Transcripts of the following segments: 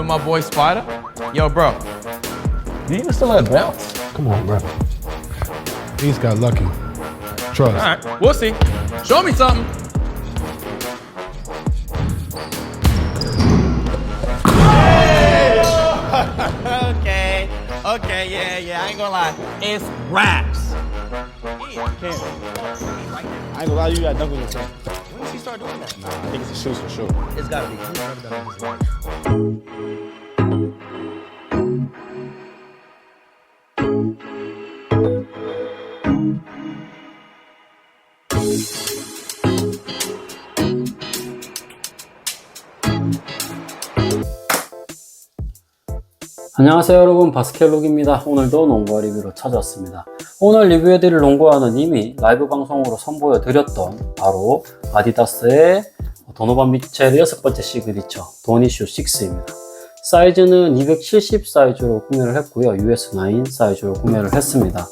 my boy Spider? Yo, bro, do you even still let bounce? Come on, bro. He just got lucky. Trust. All right, we'll see. Show me something. Okay, yeah, I ain't gonna lie. It's raps. I ain't gonna lie, you got dunk on yourself. When did she start doing that? Nah, I think it's a shoes for sure. It's gotta be. He's never done it in his life. 안녕하세요 여러분, 바스켓록입니다. 오늘도 농구 리뷰로 찾아왔습니다. 오늘 리뷰해드릴 농구화는 이미 라이브 방송으로 선보여드렸던 바로 아디다스의 도노반 미첼의 6번째 시그니처 도니슈 6입니다. 사이즈는 270 사이즈로 구매를 했고요. US9 사이즈로 구매를 했습니다.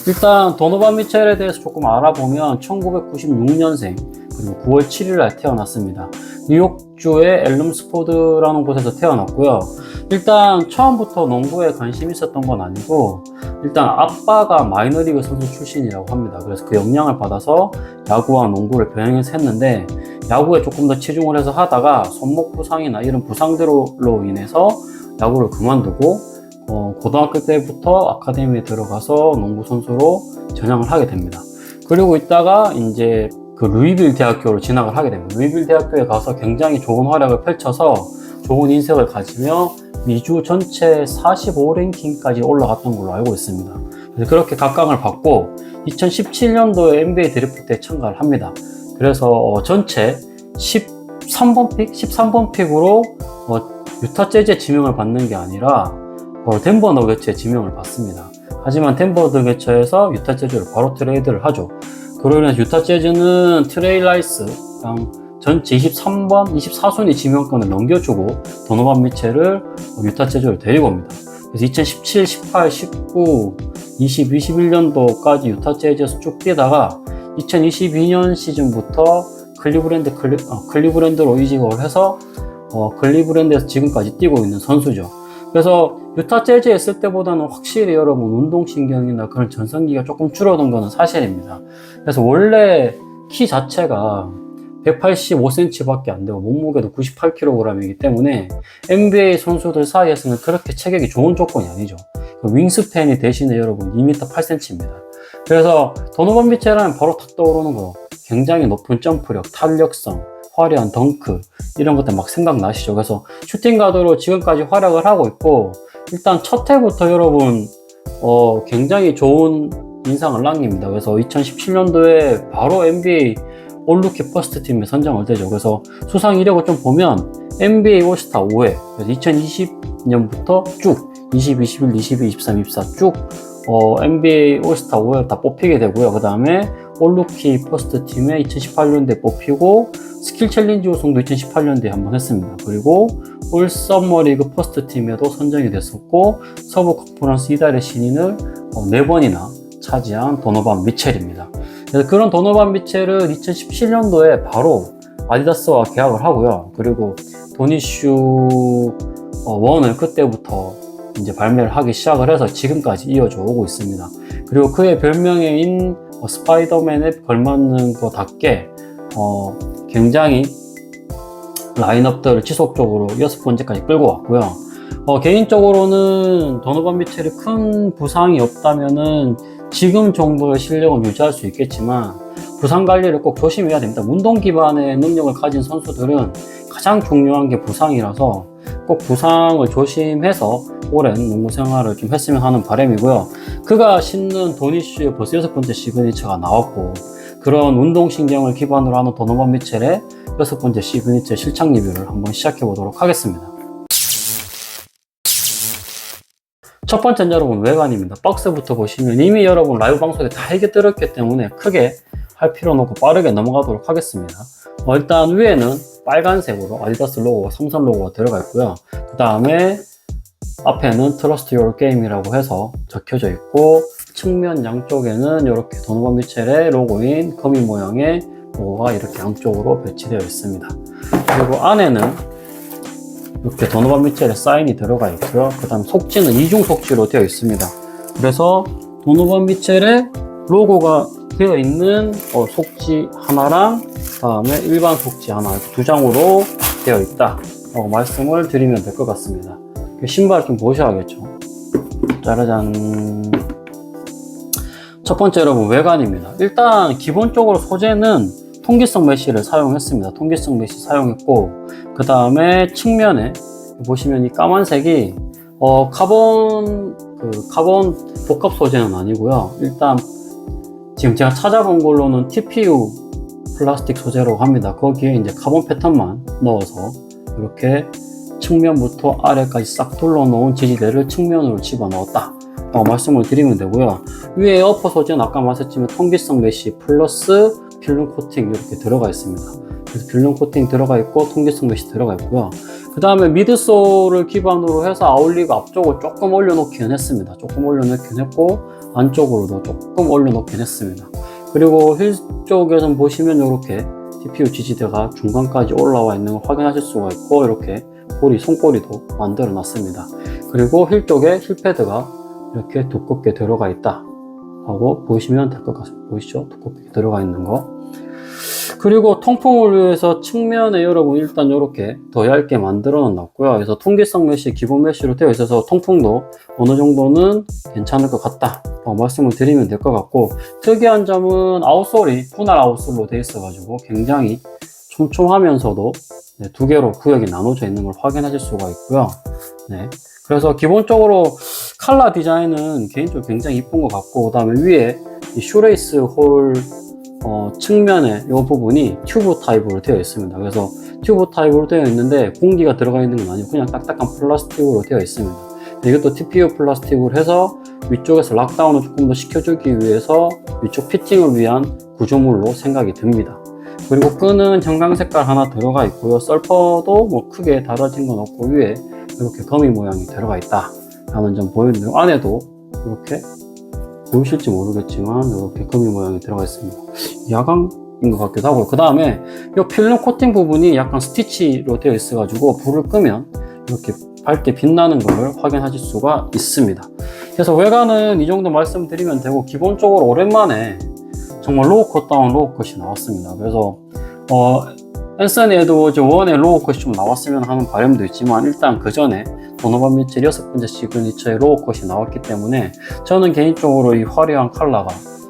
일단 도노반 미첼에 대해서 조금 알아보면 1996년생 그리고 9월 7일날 태어났습니다. 뉴욕주의 엘름스포드라는 곳에서 태어났고요. 일단 처음부터 농구에 관심이 있었던 건 아니고 일단 아빠가 마이너리그 선수 출신이라고 합니다. 그래서 그 영향을 받아서 야구와 농구를 병행해서 했는데 야구에 조금 더 치중을 해서 하다가 손목 부상이나 이런 부상들로 인해서 야구를 그만두고 고등학교 때부터 아카데미에 들어가서 농구 선수로 전향을 하게 됩니다. 그리고 있다가 이제 그 루이빌 대학교로 진학을 하게 됩니다. 루이빌 대학교에 가서 굉장히 좋은 활약을 펼쳐서 좋은 인색을 가지며 미주 전체 45랭킹까지 올라갔던 걸로 알고 있습니다. 그래서 그렇게 각광을 받고 2017년도에 NBA 드래프트에 참가를 합니다. 그래서 전체 13번 픽으로 유타 재즈의 지명을 받는 게 아니라 덴버 너게츠의 지명을 받습니다. 하지만 덴버 너게츠에서 유타 재즈를 바로 트레이드를 하죠. 그로 인해서 유타 재즈는 트레이 라이스랑 전체 23번, 24순위 지명권을 넘겨주고 도노반 미첼을 유타 재즈를 데리고 옵니다. 그래서 2017, 18, 19, 20, 21년도까지 유타 재즈에서 쭉 뛰다가 2022년 시즌부터 클리브랜드로 이직을 해서 클리브랜드에서 지금까지 뛰고 있는 선수죠. 그래서 유타 재즈에 있을 때보다는 확실히 여러분 운동신경이나 그런 전성기가 조금 줄어든 것은 사실입니다. 그래서 원래 키 자체가 185cm 밖에 안 되고 몸무게도 98kg이기 때문에 NBA 선수들 사이에서는 그렇게 체격이 좋은 조건이 아니죠. 윙스팬이 대신에 여러분 2m 8cm입니다. 그래서 도노반 미첼하면 바로 탁 떠오르는 거 굉장히 높은 점프력, 탄력성, 화려한 덩크 이런 것들 막 생각나시죠. 그래서 슈팅가드로 지금까지 활약을 하고 있고 일단 첫 해부터 여러분 굉장히 좋은 인상을 남깁니다. 그래서 2017년도에 바로 NBA 올루키 퍼스트 팀에 선정을 되죠. 그래서 수상 이력을 좀 보면 NBA 올스타 5회, 그래서 2020년부터 쭉 20, 21, 22, 23, 24 쭉 NBA 올스타 5회 다 뽑히게 되고요. 그 다음에 올루키 퍼스트 팀에 2018년도에 뽑히고 스킬 챌린지 우승도 2018년도에 한번 했습니다. 그리고 올 서머리그 퍼스트 팀에도 선정이 됐었고 서부 컨퍼런스 이달의 신인을 4번이나 차지한 도노반 미첼입니다. 그래서 그런 도노반 미첼은 2017년도에 바로 아디다스와 계약을 하고요. 그리고 도니슈 1을 그때부터 이제 발매를 하기 시작을 해서 지금까지 이어져 오고 있습니다. 그리고 그의 별명인 스파이더맨에 걸맞는 것답게 굉장히 라인업들을 지속적으로 6번째까지 끌고 왔고요. 개인적으로는 도노반 미첼이 큰 부상이 없다면은 지금 정도의 실력은 유지할 수 있겠지만 부상 관리를 꼭 조심해야 됩니다. 운동 기반의 능력을 가진 선수들은 가장 중요한 게 부상이라서 꼭 부상을 조심해서 오랜 농구 생활을 좀 했으면 하는 바람이고요. 그가 신는 도니슈의 벌써 6번째 시그니처가 나왔고 그런 운동신경을 기반으로 하는 도노반 미첼의 6번째 시그니처 실착 리뷰를 한번 시작해 보도록 하겠습니다. 첫 번째는 여러분 외관입니다. 박스부터 보시면 이미 여러분 라이브 방송에 다 얘기 들었기 때문에 크게 할 필요는 없고 빠르게 넘어가도록 하겠습니다. 일단 위에는 빨간색으로 아디다스 로고와 삼성 로고가 들어가 있고요. 그 다음에 앞에는 Trust Your Game이라고 해서 적혀져 있고 측면 양쪽에는 이렇게 도노반 미첼의 로고인 거미 모양의 로고가 이렇게 양쪽으로 배치되어 있습니다. 그리고 안에는 이렇게 도노반 미첼의 사인이 들어가 있고요. 그 다음 속지는 이중 속지로 되어 있습니다. 그래서 도노반 미첼의 로고가 되어 있는 속지 하나랑 다음에 일반 속지 하나 두 장으로 되어 있다 라고 말씀을 드리면 될 것 같습니다. 신발 좀 보셔야겠죠. 짜라잔. 첫 번째 여러분 외관입니다. 일단 기본적으로 소재는 통기성 메쉬를 사용했습니다. 통기성 메쉬 사용했고 그 다음에 측면에 보시면 이 까만색이 카본 복합 소재는 아니고요. 일단 지금 제가 찾아본 걸로는 TPU 플라스틱 소재라고 합니다. 거기에 이제 카본 패턴만 넣어서 이렇게 측면부터 아래까지 싹 둘러놓은 지지대를 측면으로 집어넣었다 라고 말씀을 드리면 되고요. 위에 어퍼 소재는 아까 말씀드린 통기성 메쉬 플러스 필름 코팅 이렇게 들어가 있습니다. 그래서 필름 코팅 들어가 있고 통기성 메쉬 들어가 있고요. 그 다음에 미드솔을 기반으로 해서 아울리고 앞쪽을 조금 올려놓긴 했습니다. 조금 올려놓긴 했고 안쪽으로도 조금 올려놓긴 했습니다. 그리고 힐 쪽에서 보시면 이렇게 TPU 지지대가 중간까지 올라와 있는 걸 확인하실 수가 있고 이렇게 손꼬리도 만들어 놨습니다. 그리고 힐 쪽에 힐 패드가 이렇게 두껍게 들어가 있다 하고 보시면 될 것 같습니다. 보이시죠? 두껍게 들어가 있는 거. 그리고 통풍을 위해서 측면에 여러분 일단 이렇게 더 얇게 만들어 놨고요. 그래서 통기성 메쉬, 기본 메쉬로 되어 있어서 통풍도 어느 정도는 괜찮을 것 같다 말씀을 드리면 될 것 같고, 특이한 점은 아웃솔이 분할 아웃솔로 되어 있어 가지고 굉장히 촘촘하면서도 두 개로 구역이 나눠져 있는 걸 확인하실 수가 있고요. 네. 그래서 기본적으로 칼라 디자인은 개인적으로 굉장히 이쁜 것 같고, 그 다음에 위에 이 슈레이스 홀 측면에 이 부분이 튜브 타입으로 되어 있습니다. 그래서 튜브 타입으로 되어 있는데 공기가 들어가 있는 건 아니고 그냥 딱딱한 플라스틱으로 되어 있습니다. 이것도 TPU 플라스틱으로 해서 위쪽에서 락다운을 조금 더 시켜주기 위해서 위쪽 피팅을 위한 구조물로 생각이 듭니다. 그리고 끈은 형광 색깔 하나 들어가 있고요. 썰퍼도 뭐 크게 달라진 건 없고 위에 이렇게 거미 모양이 들어가 있다 라는 점 보이는데요. 안에도 이렇게 보이실지 모르겠지만 이렇게 거미 모양이 들어가 있습니다. 야광인 것 같기도 하고요. 그 다음에 이 필름 코팅 부분이 약간 스티치로 되어 있어 가지고 불을 끄면 이렇게 밝게 빛나는 것을 확인하실 수가 있습니다. 그래서 외관은 이 정도 말씀드리면 되고, 기본적으로 오랜만에 정말 로우 컷다운 로우 컷이 나왔습니다. 그래서 앤서니 에드워즈 1의 로우 컷이 좀 나왔으면 하는 바람도 있지만, 일단 그 전에 도노반 미첼 6번째 시그니처의 로우 컷이 나왔기 때문에 저는 개인적으로 이 화려한 컬러가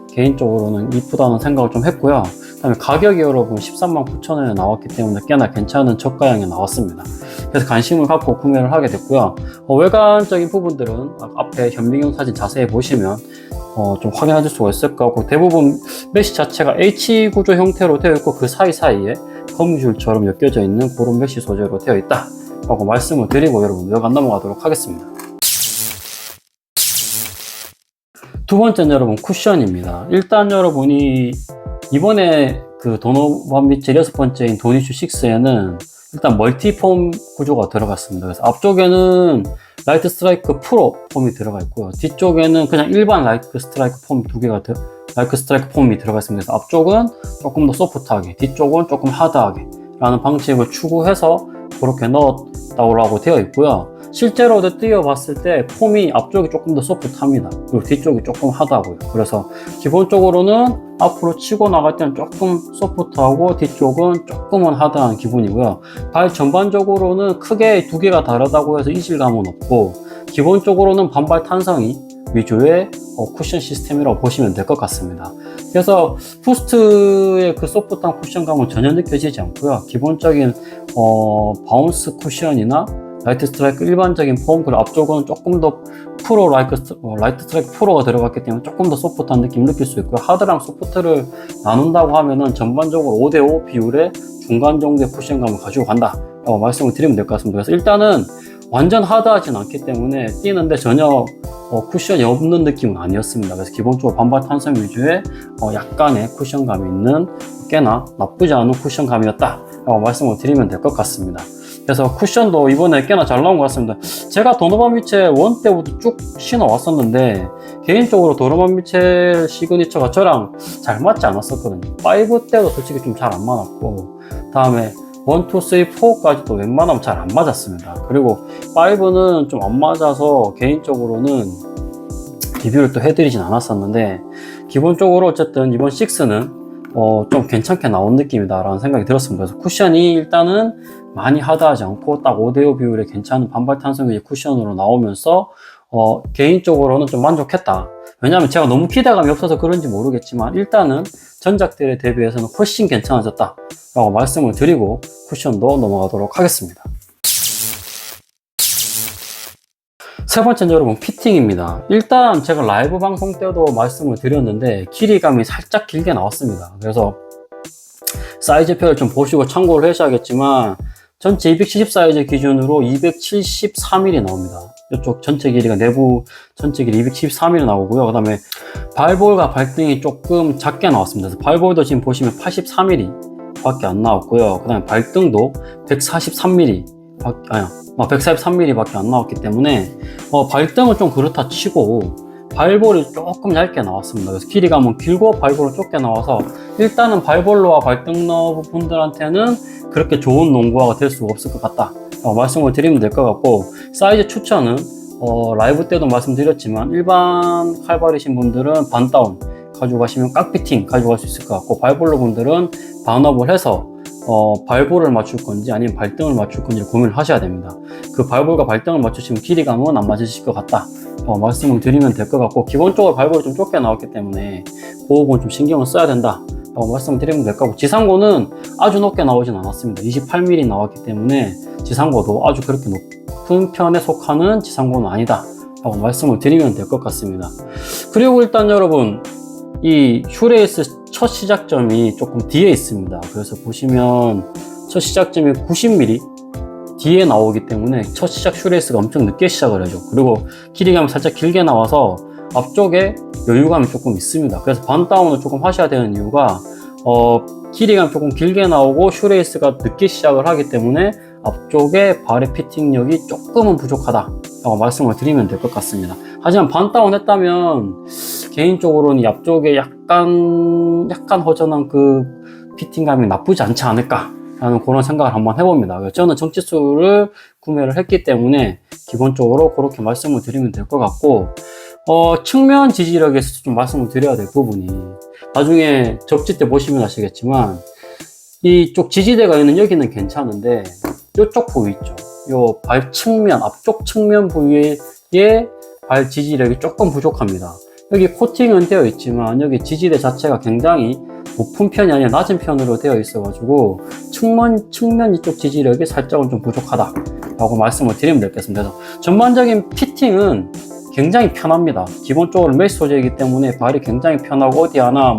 개인적으로는 이쁘다는 생각을 좀 했고요. 그 다음에 가격이 여러분 139,000원에 나왔기 때문에 꽤나 괜찮은 저가형에 나왔습니다. 그래서 관심을 갖고 구매를 하게 됐고요. 외관적인 부분들은 앞에 현미경 사진 자세히 보시면 좀 확인하실 수가 있을 것 같고, 대부분 메쉬 자체가 H 구조 형태로 되어 있고 그 사이사이에 거미줄처럼 엮여져 있는 그런 메쉬 소재로 되어 있다 라고 말씀을 드리고 여러분 외관 넘어가도록 하겠습니다. 두 번째는 여러분 쿠션입니다. 일단 여러분이 이번에 그 도노반 미첼 6번째인 도니슈 6에는 일단 멀티폼 구조가 들어갔습니다. 그래서 앞쪽에는 라이트 스트라이크 프로 폼이 들어가 있고요. 뒤쪽에는 그냥 일반 라이트 스트라이크 폼 두 개가 라이트 스트라이크 폼이 들어가 있습니다. 그래서 앞쪽은 조금 더 소프트하게, 뒤쪽은 조금 하드하게 라는 방식을 추구해서 그렇게 넣었다고 되어 있고요. 실제로 띄워봤을 때 폼이 앞쪽이 조금 더 소프트합니다. 그리고 뒤쪽이 조금 하드하고요. 그래서 기본적으로는 앞으로 치고 나갈 때는 조금 소프트하고 뒤쪽은 조금은 하드한 기분이고요. 가입 전반적으로는 크게 두 개가 다르다고 해서 이질감은 없고, 기본적으로는 반발 탄성이 위주의 쿠션 시스템이라고 보시면 될 것 같습니다. 그래서 부스트의 그 소프트한 쿠션감은 전혀 느껴지지 않고요. 기본적인 바운스 쿠션이나 라이트 스트라이크 일반적인 폼, 그리고 앞쪽은 조금 더 프로 라이트 스트라이크 프로가 들어갔기 때문에 조금 더 소프트한 느낌 느낄 수 있고요. 하드랑 소프트를 나눈다고 하면은 전반적으로 5대5 비율의 중간 정도의 쿠션감을 가지고 간다 라고 말씀을 드리면 될 것 같습니다. 그래서 일단은 완전 하드하진 않기 때문에 뛰는데 전혀 쿠션이 없는 느낌은 아니었습니다. 그래서 기본적으로 반발 탄성 위주의 약간의 쿠션감이 있는 꽤나 나쁘지 않은 쿠션감이었다 라고 말씀을 드리면 될 것 같습니다. 그래서 쿠션도 이번에 꽤나 잘 나온 것 같습니다. 제가 도노반 미첼 1 때부터 쭉 신어 왔었는데 개인적으로 도노반 미첼 시그니처가 저랑 잘 맞지 않았었거든요. 5 때도 솔직히 좀 잘 안 맞았고, 다음에 1, 2, 3, 4까지도 웬만하면 잘 안 맞았습니다. 그리고 5는 좀 안 맞아서 개인적으로는 리뷰를 또 해드리진 않았었는데, 기본적으로 어쨌든 이번 6는 좀 괜찮게 나온 느낌이다 라는 생각이 들었습니다. 그래서 쿠션이 일단은 많이 하드하지 않고 딱 5대5 비율에 괜찮은 반발 탄성 유지 쿠션으로 나오면서 개인적으로는 좀 만족했다. 왜냐하면 제가 너무 기대감이 없어서 그런지 모르겠지만 일단은 전작들에 대비해서는 훨씬 괜찮아졌다 라고 말씀을 드리고 쿠션도 넘어가도록 하겠습니다. 세 번째는 여러분 피팅입니다. 일단 제가 라이브 방송 때도 말씀을 드렸는데 길이감이 살짝 길게 나왔습니다. 그래서 사이즈표를 좀 보시고 참고를 하셔야겠지만 전체 270 사이즈 기준으로 273mm 나옵니다. 이쪽 전체 길이가 내부 전체 길이 273mm 나오고요. 그 다음에 발볼과 발등이 조금 작게 나왔습니다. 그래서 발볼도 지금 보시면 83mm 밖에 안 나왔고요. 그 다음에 발등도 143mm 143mm 밖에 안 나왔기 때문에 발등은 좀 그렇다 치고 발볼이 조금 얇게 나왔습니다. 그래서 길이감은 길고 발볼은 좁게 나와서 일단은 발볼러와 발등러 분들한테는 그렇게 좋은 농구화가 될 수가 없을 것 같다 말씀을 드리면 될 것 같고, 사이즈 추천은 라이브 때도 말씀드렸지만 일반 칼발이신 분들은 반다운 가져가시면 깍피팅 가져갈 수 있을 것 같고, 발볼러 분들은 반업을 해서 발볼을 맞출 건지 아니면 발등을 맞출 건지 고민을 하셔야 됩니다. 그 발볼과 발등을 맞추시면 길이감은 안 맞으실 것 같다 말씀을 드리면 될 것 같고, 기본적으로 발볼이 좀 좁게 나왔기 때문에 그 부분 좀 신경을 써야 된다 말씀을 드리면 될 것 같고, 지상고는 아주 높게 나오진 않았습니다. 28mm 나왔기 때문에 지상고도 아주 그렇게 높은 편에 속하는 지상고는 아니다 말씀을 드리면 될 것 같습니다. 그리고 일단 여러분 이 슈레이스 첫 시작점이 조금 뒤에 있습니다. 그래서 보시면 첫 시작점이 90mm 뒤에 나오기 때문에 첫 시작 슈레이스가 엄청 늦게 시작을 해줘. 그리고 길이감이 살짝 길게 나와서 앞쪽에 여유감이 조금 있습니다. 그래서 반다운을 조금 하셔야 되는 이유가 길이감이 조금 길게 나오고 슈레이스가 늦게 시작을 하기 때문에 앞쪽에 발의 피팅력이 조금은 부족하다 라고 말씀을 드리면 될 것 같습니다. 하지만 반다운 했다면 개인적으로는 앞쪽에 약간 허전한 그 피팅감이 나쁘지 않지 않을까 라는 그런 생각을 한번 해봅니다. 저는 정치수를 구매를 했기 때문에 기본적으로 그렇게 말씀을 드리면 될 것 같고, 측면 지지력에서 좀 말씀을 드려야 될 부분이, 나중에 접지 때 보시면 아시겠지만 이쪽 지지대가 있는 여기는 괜찮은데 이쪽 부위 있죠. 요 발 측면, 앞쪽 측면 부위에 발 지지력이 조금 부족합니다. 여기 코팅은 되어 있지만 여기 지지대 자체가 굉장히 높은 편이 아니라 낮은 편으로 되어 있어 가지고 측면 이쪽 지지력이 살짝은 좀 부족하다 라고 말씀을 드리면 되겠습니다. 그래서 전반적인 피팅은 굉장히 편합니다. 기본적으로 메쉬 소재이기 때문에 발이 굉장히 편하고 어디 하나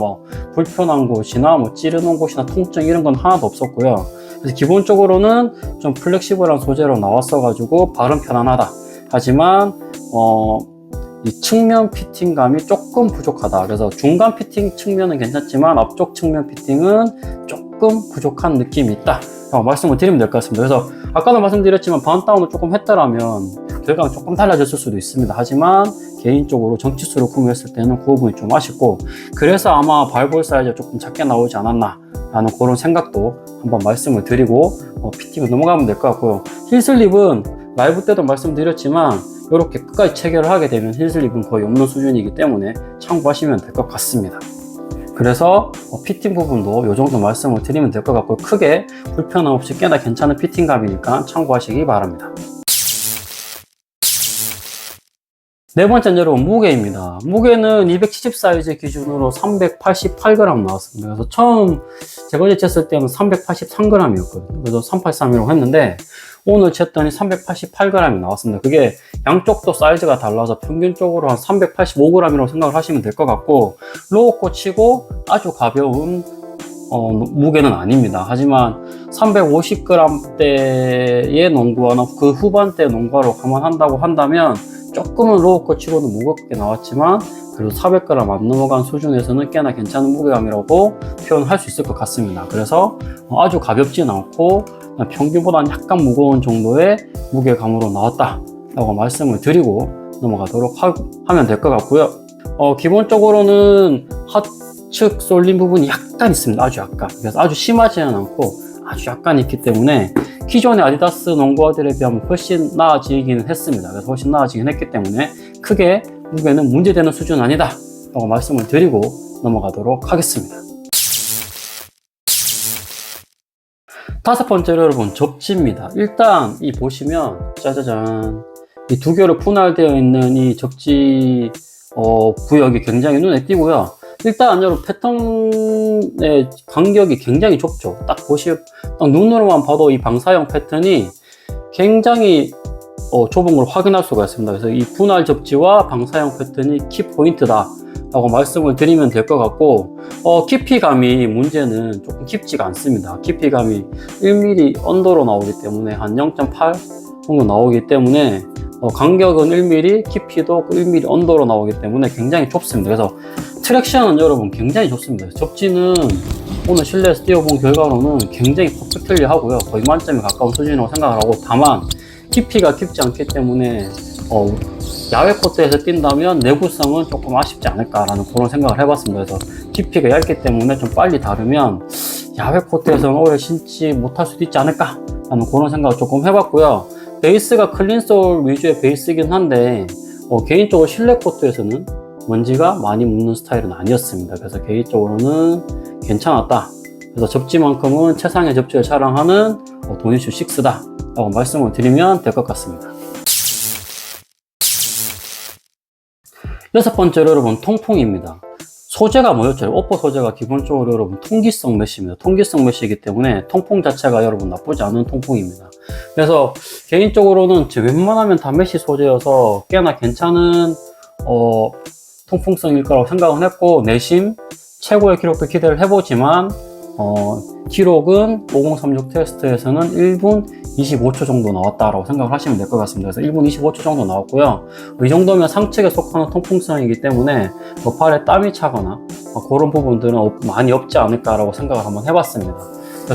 불편한 곳이나 찌르는 곳이나 통증 이런 건 하나도 없었고요. 그래서 기본적으로는 좀 플렉시블한 소재로 나왔어 가지고 발은 편안하다. 하지만 이 측면 피팅감이 조금 부족하다. 그래서 중간 피팅 측면은 괜찮지만 앞쪽 측면 피팅은 조금 부족한 느낌이 있다 말씀을 드리면 될 것 같습니다. 그래서 아까도 말씀드렸지만 반다운을 조금 했더라면 결과가 조금 달라졌을 수도 있습니다. 하지만 개인적으로 정치수로 구매했을 때는 그 부분이 좀 아쉽고, 그래서 아마 발볼 사이즈가 조금 작게 나오지 않았나 라는 그런 생각도 한번 말씀을 드리고 피팅을 넘어가면 될 것 같고요. 힐슬립은 라이브 때도 말씀드렸지만 이렇게 끝까지 체결을 하게 되면 힐슬립은 거의 없는 수준이기 때문에 참고하시면 될 것 같습니다. 그래서 피팅 부분도 이 정도 말씀을 드리면 될 것 같고, 크게 불편함 없이 꽤나 괜찮은 피팅감이니까 참고하시기 바랍니다. 네 번째는 여러분 무게입니다. 무게는 270 사이즈 기준으로 388g 나왔습니다. 그래서 처음 제가 어제 쟀을 때는 383g이었거든요. 그래서 383이라고 했는데 오늘 쟀더니 388g이 나왔습니다. 그게 양쪽도 사이즈가 달라서 평균적으로 한 385g이라고 생각을 하시면 될 것 같고, 로우코 치고 아주 가벼운 무게는 아닙니다. 하지만 350g대의 농구화나 그 후반대 농구화로 감안한다고 한다면 조금은 로우코 치고는 무겁게 나왔지만 그래도 400g 안 넘어간 수준에서는 꽤나 괜찮은 무게감이라고 표현할 수 있을 것 같습니다. 그래서 아주 가볍진 않고 평균보다는 약간 무거운 정도의 무게감으로 나왔다 라고 말씀을 드리고 넘어가도록 하면 될 것 같고요. 기본적으로는 하측 쏠림 부분이 약간 있습니다. 아주 약간. 그래서 아주 심하지는 않고 아주 약간 있기 때문에 기존의 아디다스 농구화들에 비하면 훨씬 나아지기는 했습니다. 그래서 훨씬 나아지긴 했기 때문에 크게 무게는 문제되는 수준은 아니다 라고 말씀을 드리고 넘어가도록 하겠습니다. 다섯 번째로 여러분, 접지입니다. 일단 이 보시면 짜자잔, 이 두 개로 분할되어 있는 이 접지 구역이 굉장히 눈에 띄고요. 일단 여러분, 패턴의 간격이 굉장히 좁죠. 딱 눈으로만 봐도 이 방사형 패턴이 굉장히 좁은 걸 확인할 수가 있습니다. 그래서 이 분할 접지와 방사형 패턴이 키포인트다 라고 말씀을 드리면 될 것 같고, 깊이감이 문제는 조금 깊지가 않습니다. 깊이감이 1mm 언더로 나오기 때문에 한 0.8 정도 나오기 때문에 간격은 1mm, 깊이도 1mm 언더로 나오기 때문에 굉장히 좁습니다. 그래서 트랙션은 여러분 굉장히 좋습니다. 접지는 오늘 실내에서 뛰어본 결과로는 굉장히 퍼펙트리 하고요. 거의 만점에 가까운 수준이라고 생각을 하고, 다만 깊이가 깊지 않기 때문에 야외 코트에서 뛴다면 내구성은 조금 아쉽지 않을까라는 그런 생각을 해봤습니다. 그래서 깊이가 얇기 때문에 좀 빨리 다르면 야외 코트에서는 오래 신지 못할 수도 있지 않을까라는 그런 생각을 조금 해봤고요. 베이스가 클린솔 위주의 베이스이긴 한데 개인적으로 실내 코트에서는 먼지가 많이 묻는 스타일은 아니었습니다. 그래서 개인적으로는 괜찮았다. 그래서 접지만큼은 최상의 접지를 자랑하는 도니슈 6다 라고 말씀을 드리면 될 것 같습니다. 여섯 번째로 여러분, 통풍입니다. 소재가 뭐였죠? 오퍼 소재가 기본적으로 여러분 통기성 메쉬입니다. 통기성 메쉬이기 때문에 통풍 자체가 여러분 나쁘지 않은 통풍입니다. 그래서 개인적으로는 웬만하면 다 메쉬 소재여서 꽤나 괜찮은 통풍성일 거라고 생각은 했고, 내심 최고의 기록도 기대를 해보지만 기록은 5036 테스트에서는 1분 25초 정도 나왔다라고 생각을 하시면 될 것 같습니다. 그래서 1분 25초 정도 나왔고요. 이 정도면 상측에 속하는 통풍성이기 때문에 팔에 땀이 차거나 그런 부분들은 많이 없지 않을까라고 생각을 한번 해봤습니다.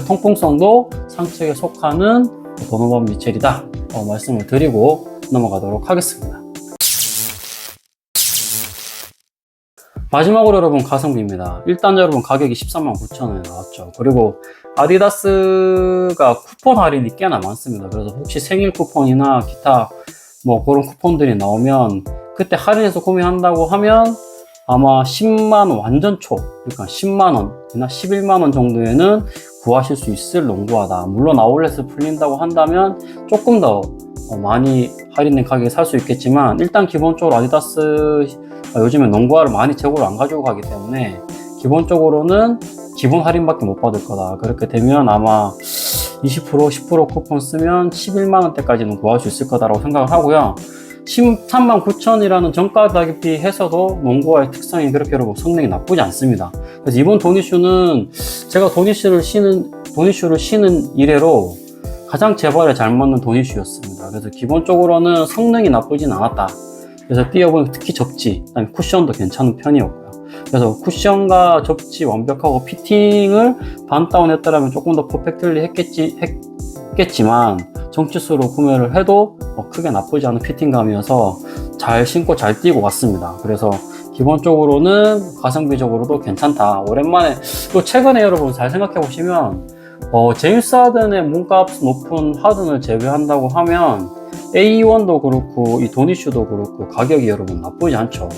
통풍성도 상측에 속하는 도노반 미첼이다 말씀을 드리고 넘어가도록 하겠습니다. 마지막으로 여러분, 가성비입니다. 일단 여러분, 가격이 139,000원에 나왔죠. 그리고 아디다스가 쿠폰 할인이 꽤나 많습니다. 그래서 혹시 생일 쿠폰이나 기타 그런 쿠폰들이 나오면 그때 할인해서 구매한다고 하면 아마 10만원 완전 초, 그러니까 10만원이나 11만원 정도에는 구하실 수 있을 농구화다. 물론 아울렛에서 풀린다고 한다면 조금 더 많이 할인된 가격에 살 수 있겠지만, 일단 기본적으로 아디다스 요즘에 농구화를 많이 재고를 안 가지고 가기 때문에 기본적으로는 기본 할인밖에 못 받을 거다. 그렇게 되면 아마 20%, 10% 쿠폰 쓰면 11만원대까지는 구할 수 있을 거다라고 생각을 하고요. 139,000원이라는 정가 가격비 해서도 농구화의 특성이 그렇게 여러분 성능이 나쁘지 않습니다. 그래서 이번 도니슈는 제가 도니슈를 신은 이래로 가장 제 발에 잘 맞는 도니슈였습니다. 그래서 기본적으로는 성능이 나쁘진 않았다. 그래서 뛰어보면 특히 접지, 그다음에 쿠션도 괜찮은 편이었고요. 그래서 쿠션과 접지 완벽하고 피팅을 반 다운 했더라면 조금 더 퍼펙트리 했겠지만 정치수로 구매를 해도 크게 나쁘지 않은 피팅감이어서 잘 신고 잘 뛰고 왔습니다. 그래서 기본적으로는 가성비적으로도 괜찮다. 오랜만에, 또 최근에 여러분 잘 생각해 보시면 제임스 하든의 몸값 높은 하든을 제외한다고 하면 A1도 그렇고 이 도니슈도 그렇고 가격이 여러분 나쁘지 않죠.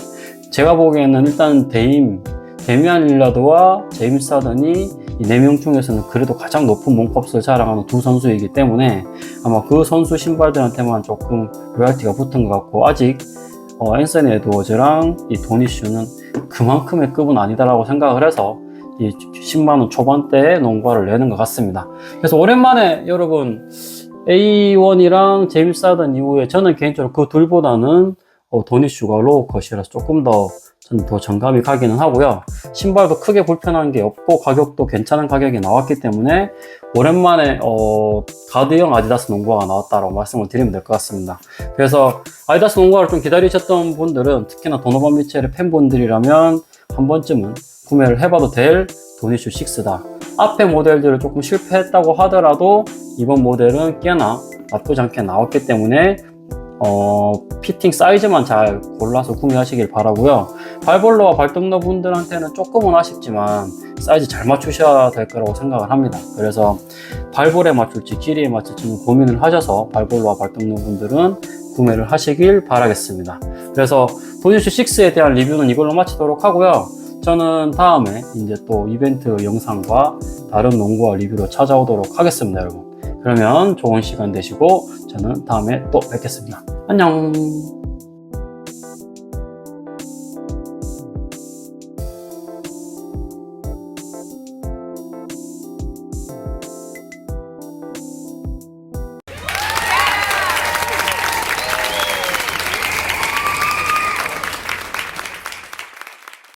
제가 보기에는 일단 데미안 릴라드와 제임스 하든이 이 4명 중에서는 그래도 가장 높은 몸값을 자랑하는 두 선수이기 때문에 아마 그 선수 신발들한테만 조금 로열티가 붙은 것 같고, 아직 앤서니 에드워즈랑 이 도니슈는 그만큼의 급은 아니다라고 생각을 해서 이 10만원 초반대의 농구화를 내는 것 같습니다. 그래서 오랜만에 여러분 A1이랑 제임스 하든 이후에 저는 개인적으로 그 둘보다는 도니슈가 로우컷이라서 조금 더 저는 더 정감이 가기는 하고요. 신발도 크게 불편한 게 없고 가격도 괜찮은 가격이 나왔기 때문에 오랜만에 가드형 아디다스 농구화가 나왔다라고 말씀을 드리면 될 것 같습니다. 그래서 아디다스 농구화를 좀 기다리셨던 분들은, 특히나 도노반 미첼의 팬분들이라면 한 번쯤은 구매를 해봐도 될 도니슈 6다. 앞에 모델들을 조금 실패했다고 하더라도 이번 모델은 꽤나 나쁘지 않게 나왔기 때문에 피팅 사이즈만 잘 골라서 구매하시길 바라고요. 발볼로와 발등로 분들한테는 조금은 아쉽지만 사이즈 잘 맞추셔야 될 거라고 생각을 합니다. 그래서 발볼에 맞출지 길이에 맞출지는 고민을 하셔서 발볼로와 발등로 분들은 구매를 하시길 바라겠습니다. 그래서 도니슈 6에 대한 리뷰는 이걸로 마치도록 하고요. 저는 다음에 이제 또 이벤트 영상과 다른 농구와 리뷰로 찾아오도록 하겠습니다, 여러분. 그러면 좋은 시간 되시고 저는 다음에 또 뵙겠습니다. 안녕.